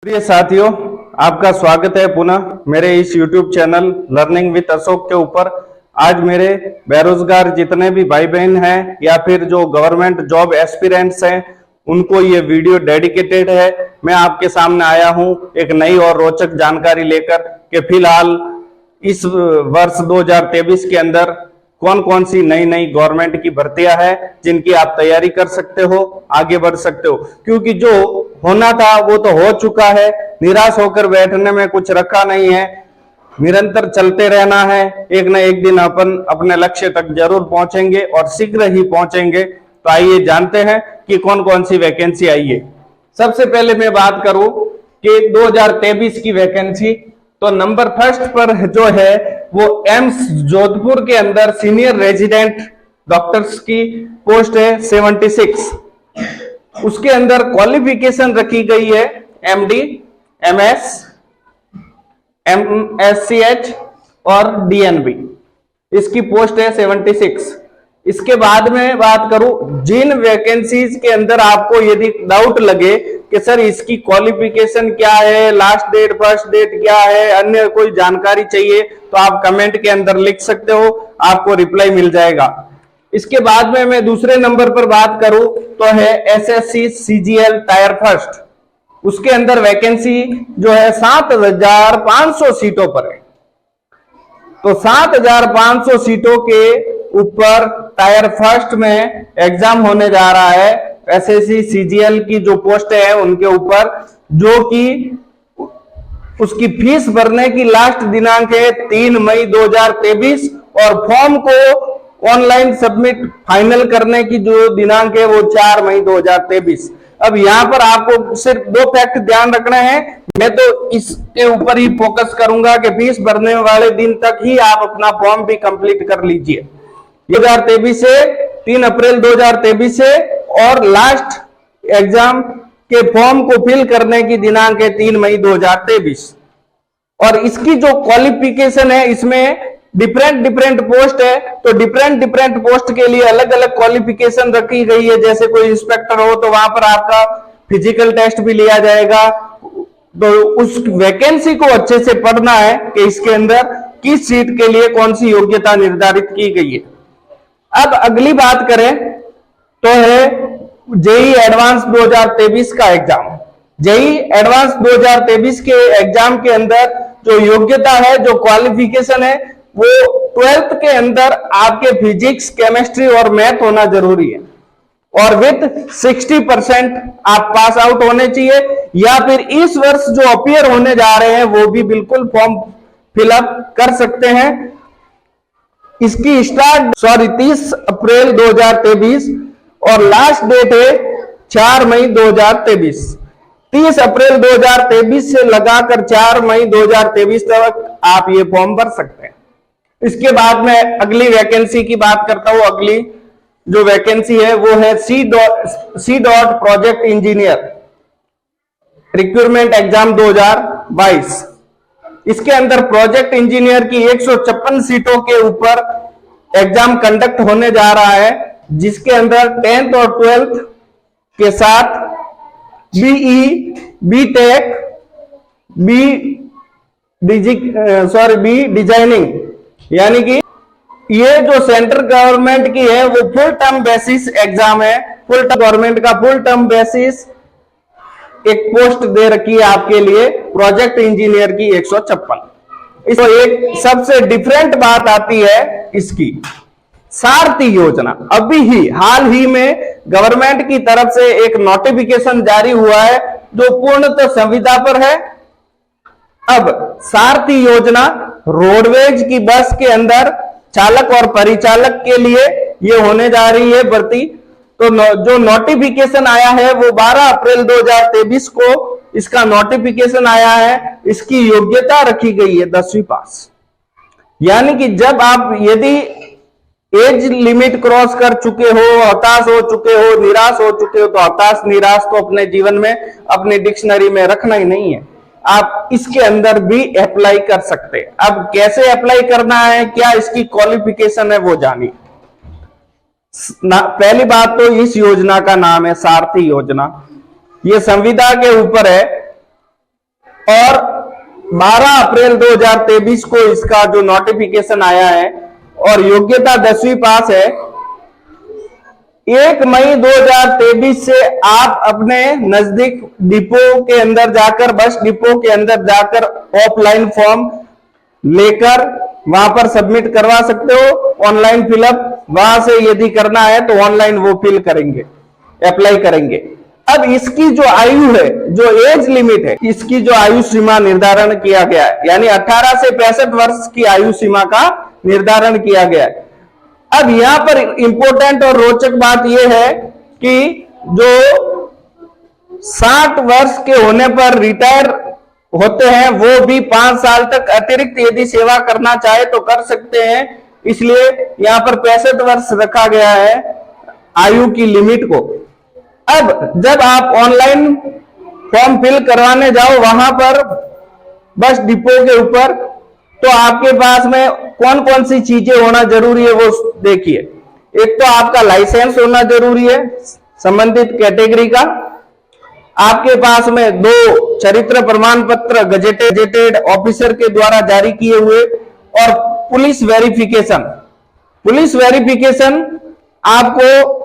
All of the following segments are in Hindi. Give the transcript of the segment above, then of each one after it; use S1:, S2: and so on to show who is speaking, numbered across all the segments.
S1: प्रिय साथियों, आपका स्वागत है पुनः मेरे इस YouTube channel learning with Ashok के ऊपर। आज मेरे बेरोजगार जितने भी भाई बहन हैं या फिर जो गवर्नमेंट जॉब एस्पिरेंट्स हैं उनको ये वीडियो डेडिकेटेड है। मैं आपके सामने आया हूं एक नई और रोचक जानकारी लेकर कि फिलहाल इस वर्ष 2023 के अंदर कौन कौन सी नई नई गवर्नमेंट की भर्तियां हैं जिनकी आप तैयारी कर सकते हो, आगे बढ़ सकते हो। क्योंकि जो होना था वो तो हो चुका है, निराश होकर बैठने में कुछ रखा नहीं है, निरंतर चलते रहना है। एक न एक दिन अपन अपने लक्ष्य तक जरूर पहुंचेंगे और शीघ्र ही पहुंचेंगे। तो आइए जानते हैं कि कौन कौन सी वैकेंसी आई है। सबसे पहले मैं बात करूं कि 2023 की वैकेंसी, तो नंबर फर्स्ट पर जो है वो एम्स जोधपुर के अंदर सीनियर रेजिडेंट डॉक्टर्स की पोस्ट है 76। उसके अंदर क्वालिफिकेशन रखी गई है एमडी, एमएस, एमएससीएच और डीएनबी। इसकी पोस्ट है 76। इसके बाद में बात करूं, जिन वैकेंसीज के अंदर आपको यदि डाउट लगे कि सर इसकी क्वालिफिकेशन क्या है, लास्ट डेट फर्स्ट डेट क्या है, अन्य कोई जानकारी चाहिए, तो आप कमेंट के अंदर लिख सकते हो, आपको रिप्लाई मिल जाएगा। इसके बाद में मैं दूसरे नंबर पर बात करूं तो है एसएससी सीजीएल टायर फर्स्ट। उसके अंदर वैकेंसी जो है 7500 सीटों पर है। तो 7500 सीटों के ऊपर टायर फर्स्ट में एग्जाम होने जा रहा है। एसएससी सीजीएल की जो पोस्ट है उनके ऊपर, जो कि उसकी फीस भरने की लास्ट दिनांक है 3 मई 2023 और फॉर्म को ऑनलाइन सबमिट फाइनल करने की जो दिनांक है वो 4 मई 2023। अब यहां पर आपको सिर्फ दो फैक्ट ध्यान रखना है। मैं तो इसके ऊपर ही फोकस करूंगा कि फीस भरने वाले दिन तक ही आप अपना फॉर्म भी कंप्लीट कर लीजिए 2023 से 3 अप्रैल 2023 से, और लास्ट एग्जाम के फॉर्म को फिल करने की दिनांक है 3 मई 2023। और इसकी जो क्वालिफिकेशन है इसमें डिफरेंट पोस्ट है, तो डिफरेंट पोस्ट के लिए अलग अलग क्वालिफिकेशन रखी गई है। जैसे कोई इंस्पेक्टर हो तो वहां पर आपका फिजिकल टेस्ट भी लिया जाएगा। तो उस वैकेंसी को अच्छे से पढ़ना है कि इसके अंदर किस सीट के लिए कौन सी योग्यता निर्धारित की गई है। अब अगली बात करें तो है जेई एडवांस 2023 का एग्जाम। जेई एडवांस 2023 के एग्जाम के अंदर जो योग्यता है, जो क्वालिफिकेशन है, वो 12th के अंदर आपके फिजिक्स, केमिस्ट्री और मैथ होना जरूरी है और विथ 60% आप पास आउट होने चाहिए। या फिर इस वर्ष जो अपीयर होने जा रहे हैं वो भी बिल्कुल फॉर्म फिलअप कर सकते हैं। इसकी 30 अप्रैल 2023 और लास्ट डेट है 4 मई 2023। 30 अप्रैल 2023 से लगाकर 4 मई 2023 तक आप ये फॉर्म भर सकते हैं। इसके बाद में अगली वैकेंसी की बात करता हूं। अगली जो वैकेंसी है वो है C dot project engineer recruitment exam 2022। इसके अंदर प्रोजेक्ट इंजीनियर की 156 सीटों के ऊपर एग्जाम कंडक्ट होने जा रहा है, जिसके अंदर 10th और 12th के साथ बीई, बीटेक, बी डिजाइनिंग, यानी कि ये जो सेंट्रल गवर्नमेंट की है वो फुल टर्म बेसिस एग्जाम है। फुल टर्म गवर्नमेंट का फुल टर्म बेसिस एक पोस्ट दे रखी है आपके लिए प्रोजेक्ट इंजीनियर की 156। इसको एक सबसे डिफरेंट बात आती है इसकी सारथी योजना। अभी ही हाल ही में गवर्नमेंट की तरफ से एक नोटिफिकेशन जारी हुआ है जो पूर्णतः संविदा पर है। अब सारथी योजना रोडवेज की बस के अंदर चालक और परिचालक के लिए ये होने जा रही है भर्ती। तो जो नोटिफिकेशन आया है वो 12 अप्रैल 2023 को इसका नोटिफिकेशन आया है। इसकी योग्यता रखी गई है 10वीं पास। यानी कि जब आप यदि एज लिमिट क्रॉस कर चुके हो, हताश हो चुके हो, निराश हो चुके हो, तो हताश निराश तो अपने जीवन में अपनी डिक्शनरी में रखना ही नहीं है। आप इसके अंदर भी अप्लाई कर सकते हैं। अब कैसे अप्लाई करना है, क्या इसकी क्वालिफिकेशन है, वो जानिए। पहली बात तो इस योजना का नाम है सारथी योजना। ये संविदा के ऊपर है और 12 अप्रैल 2023 को इसका जो नोटिफिकेशन आया है और योग्यता 10वीं पास है। 1 मई 2023 से आप अपने नजदीक डिपो के अंदर जाकर, बस डिपो के अंदर जाकर ऑफलाइन फॉर्म लेकर वहां पर सबमिट करवा सकते हो। ऑनलाइन फिलअप वहां से यदि करना है तो ऑनलाइन वो फिल करेंगे, अप्लाई करेंगे। अब इसकी जो आयु है, जो एज लिमिट है, इसकी जो आयु सीमा निर्धारण किया गया है, यानी 18 से 65 वर्ष की आयु सीमा का निर्धारण किया गया है। अब यहां पर इंपॉर्टेंट और रोचक बात यह है कि जो 60 वर्ष के होने पर रिटायर होते हैं वो भी 5 साल तक अतिरिक्त यदि सेवा करना चाहे तो कर सकते हैं। इसलिए यहां पर 65 वर्ष रखा गया है आयु की लिमिट को। अब जब आप ऑनलाइन फॉर्म फिल करवाने जाओ वहां पर बस डिपो के ऊपर, तो आपके पास में कौन कौन सी चीजें होना जरूरी है वो देखिए। एक तो आपका लाइसेंस होना जरूरी है संबंधित कैटेगरी का, आपके पास में 2 चरित्र प्रमाण पत्र गजेटेड ऑफिसर के द्वारा जारी किए हुए, और पुलिस वेरिफिकेशन। पुलिस वेरिफिकेशन आपको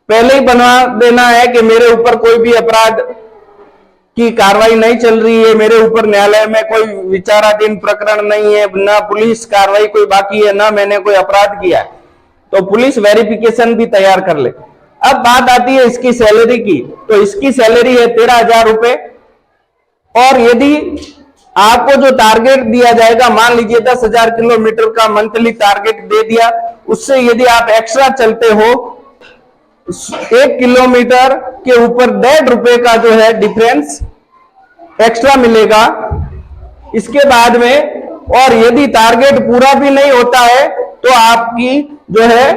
S1: पहले ही बनवा देना है कि मेरे ऊपर कोई भी अपराध की कार्रवाई नहीं चल रही है, मेरे ऊपर न्यायालय में कोई विचाराधीन प्रकरण नहीं है, ना पुलिस कार्रवाई कोई बाकी है, ना मैंने कोई अपराध किया है, तो पुलिस वेरिफिकेशन भी तैयार कर ले। अब बात आती है इसकी सैलरी की, तो इसकी सैलरी है 13,000 रुपए। और यदि आपको जो टारगेट दिया जाएगा, मान लीजिए 10,000 किलोमीटर का मंथली टारगेट दे दिया, उससे यदि आप एक्स्ट्रा चलते हो 1 किलोमीटर के ऊपर 1.5 रुपए का जो है डिफरेंस एक्स्ट्रा मिलेगा इसके बाद में। और यदि टारगेट पूरा भी नहीं होता है तो आपकी जो है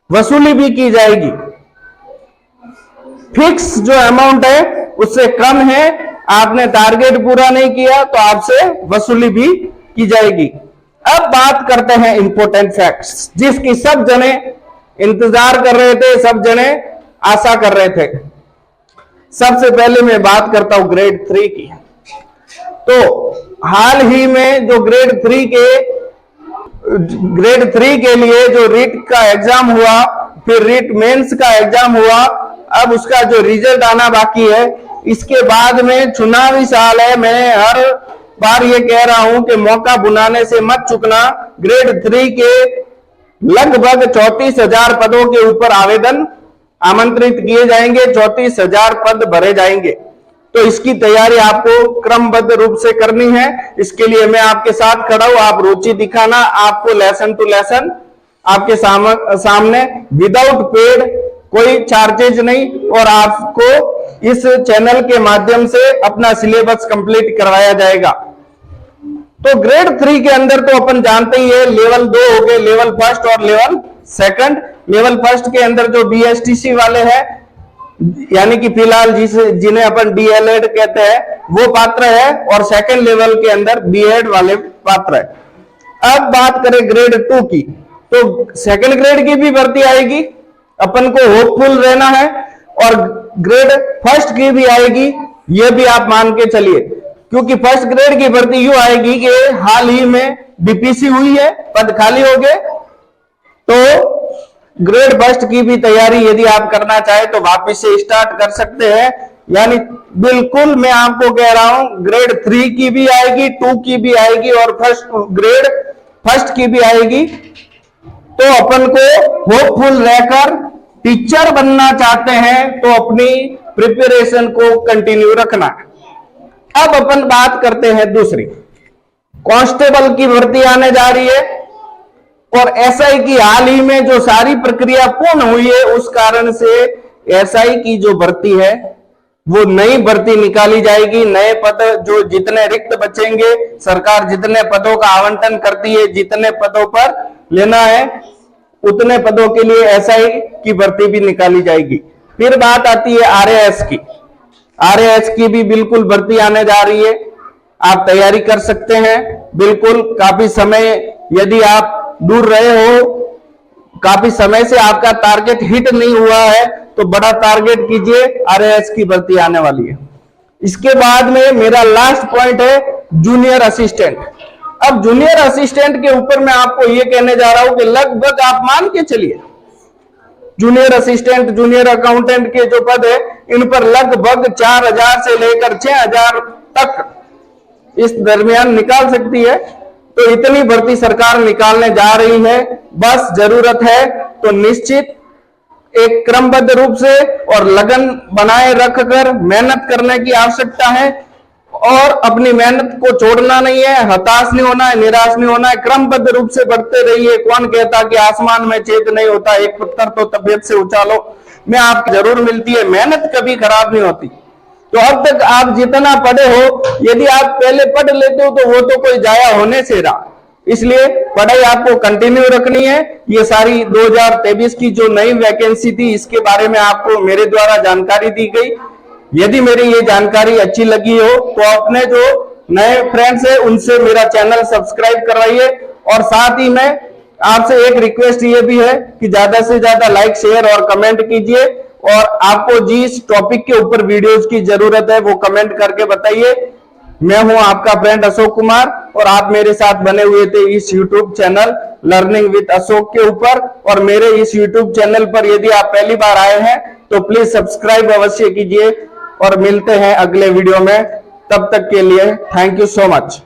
S1: वसूली भी की जाएगी। फिक्स जो अमाउंट है उससे कम है, आपने टारगेट पूरा नहीं किया तो आपसे वसूली भी की जाएगी। अब बात करते हैं इंपॉर्टेंट फैक्ट्स जिसकी सब जने इंतजार कर रहे थे, सब जने आशा कर रहे थे। सबसे पहले मैं बात करता हूं ग्रेड 3 की। तो हाल ही में जो ग्रेड 3 के लिए जो रीट का एग्जाम हुआ, फिर रीट मेंस का एग्जाम हुआ, अब उसका जो रिजल्ट आना बाकी है। इसके बाद में चुनावी साल है, मैं हर बार ये कह रहा हूं कि मौका बुलाने से मत चूकना। ग्रेड 3 के लगभग 34,000 पदों के ऊपर आवेदन आमंत्रित किए जाएंगे, 34,000 पद भरे जाएंगे। तो इसकी तैयारी आपको क्रमबद्ध रूप से करनी है। इसके लिए मैं आपके साथ खड़ा हूं, आप रुचि दिखाना। आपको लेसन टू लेसन आपके सामने विदाउट पेड, कोई चार्जेज नहीं, और आपको इस चैनल के माध्यम से अपना सिलेबस कंप्लीट करवाया जाएगा। तो ग्रेड 3 के अंदर तो अपन जानते ही है लेवल 2 हो गए, लेवल फर्स्ट और लेवल सेकंड। लेवल फर्स्ट के अंदर जो बीएसटीसी वाले हैं, यानी कि फिलहाल जिन्हें अपन डीएलएड कहते हैं, वो पात्र है, और सेकंड लेवल के अंदर बीएड वाले पात्र है। अब बात करें ग्रेड 2 की, तो सेकंड ग्रेड की भी भर्ती आएगी, अपन को होपफुल रहना है, और ग्रेड फर्स्ट की भी आएगी, ये भी आप मान के चलिए। क्योंकि फर्स्ट ग्रेड की भर्ती यूं आएगी कि हाल ही में बीपीसी हुई है, पद खाली हो गए, तो ग्रेड फर्स्ट की भी तैयारी यदि आप करना चाहे तो वापस से स्टार्ट कर सकते हैं। यानी बिल्कुल मैं आपको कह रहा हूं ग्रेड 3 की भी आएगी, 2 की भी आएगी, और ग्रेड फर्स्ट की भी आएगी। तो अपन को होपफुल रहकर टीचर बनना चाहते हैं तो अपनी प्रिपरेशन को कंटिन्यू रखना है। अब अपन बात करते हैं दूसरी, कांस्टेबल की भर्ती आने जा रही है, और एसआई की हाल ही में जो सारी प्रक्रिया पूर्ण हुई है उस कारण से एसआई की जो भर्ती है वो नई भर्ती निकाली जाएगी। नए पद जो जितने रिक्त बचेंगे, सरकार जितने पदों का आवंटन करती है, जितने पदों पर लेना है उतने पदों के लिए एसआई की भर्ती भी निकाली जाएगी। फिर बात आती है आरएएस की। आरएएस की भी बिल्कुल भर्ती आने जा रही है, आप तैयारी कर सकते हैं। बिल्कुल काफी समय यदि आप दूर रहे हो, काफी समय से आपका टारगेट हिट नहीं हुआ है, तो बड़ा टारगेट कीजिए, आरएएस की भर्ती आने वाली है। इसके बाद में मेरा लास्ट पॉइंट है जूनियर असिस्टेंट। अब जूनियर असिस्टेंट के ऊपर मैं आपको ये कहने जा रहा हूं कि लगभग आप मान के चलिए जूनियर असिस्टेंट, जूनियर अकाउंटेंट के जो पद है इन पर लगभग 4000 से लेकर 6000 तक इस दरमियान निकाल सकती है। तो इतनी भर्ती सरकार निकालने जा रही है। बस जरूरत है तो निश्चित एक क्रमबद्ध रूप से और लगन बनाए रखकर मेहनत करने की आवश्यकता है और अपनी मेहनत को छोड़ना नहीं है, हताश नहीं होना है, निराश नहीं होना है, क्रमबद्ध रूप से बढ़ते रहिए। कौन कहता कि आसमान में छेद नहीं होता, एक पत्थर तो तबीयत से उछालो में आप जरूर मिलती है। मेहनत कभी खराब नहीं होती। तो अब तक आप जितना पढ़े हो, यदि आप पहले पढ़ लेते हो तो वो तो कोई जाया होने से रहा। इसलिए पढ़ाई आपको कंटिन्यू रखनी है। ये सारी 2023 की जो नई वैकेंसी थी इसके बारे में आपको मेरे द्वारा जानकारी दी गई। यदि मेरी ये जानकारी अच्छी लगी हो तो अपने जो नए फ्रेंड्स हैं उनसे मेरा चैनल सब्सक्राइब करवाइए। और साथ ही में आपसे एक रिक्वेस्ट ये भी है कि ज्यादा से ज्यादा लाइक, शेयर और कमेंट कीजिए। और आपको जिस टॉपिक के ऊपर वीडियोस की जरूरत है वो कमेंट करके बताइए। मैं हूं आपका फ्रेंड अशोक कुमार और आप मेरे साथ बने हुए थे इस YouTube channel learning with Ashok के ऊपर। और मेरे इस YouTube चैनल पर यदि आप पहली बार आए हैं तो प्लीज सब्सक्राइब अवश्य कीजिए और मिलते हैं अगले वीडियो में। तब तक के लिए थैंक यू सो मच।